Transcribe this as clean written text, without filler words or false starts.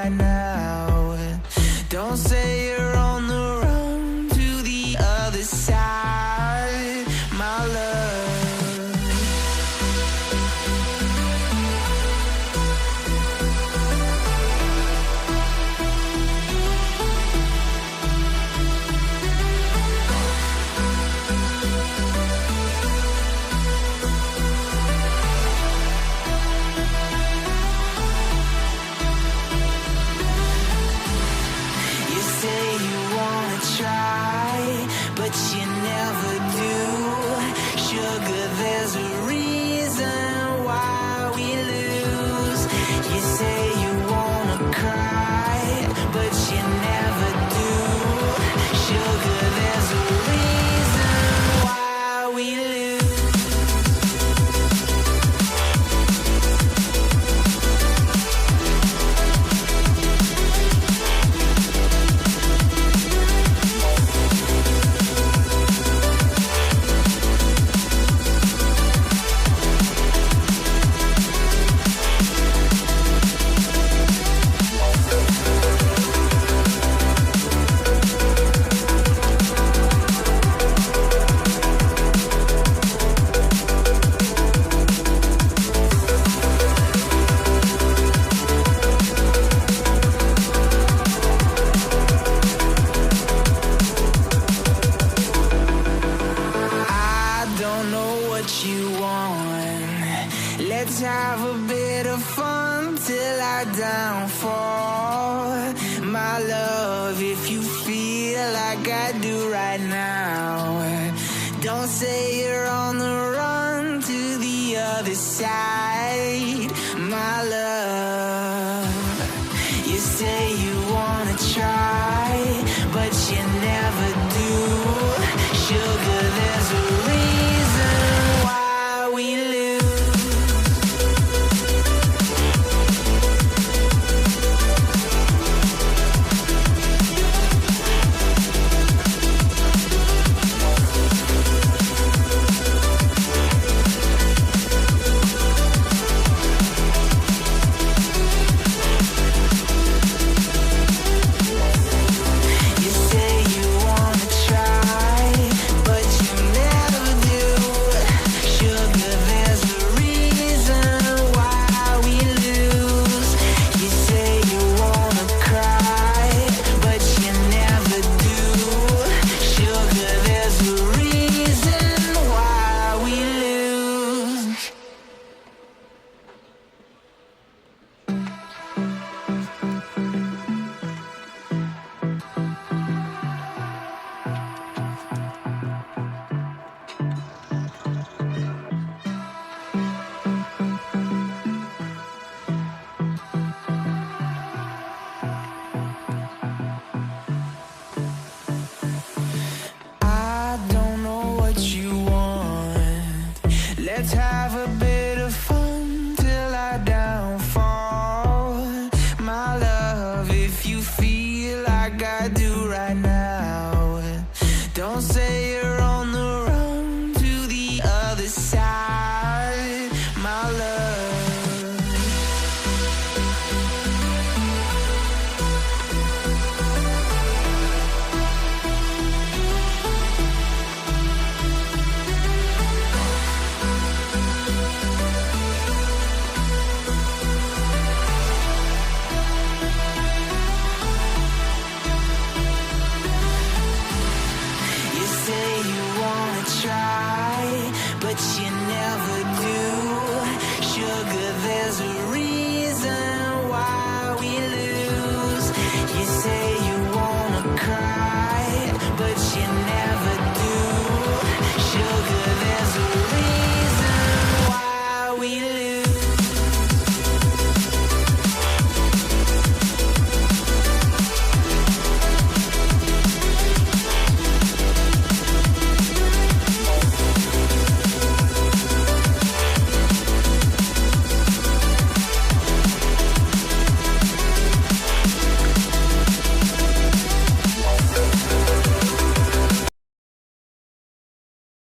right now. Don't say you're on the run to the other side, my love. Try, but you never do. Sugar, there's a reason why we lose. You say you wanna cry, but you never do. Sugar, there's a reason why we lose. Let's have a bit of fun till I downfall. My love, if you feel like I do right now, don't say you're on the run to the other side, my love. You say you wanna try, but you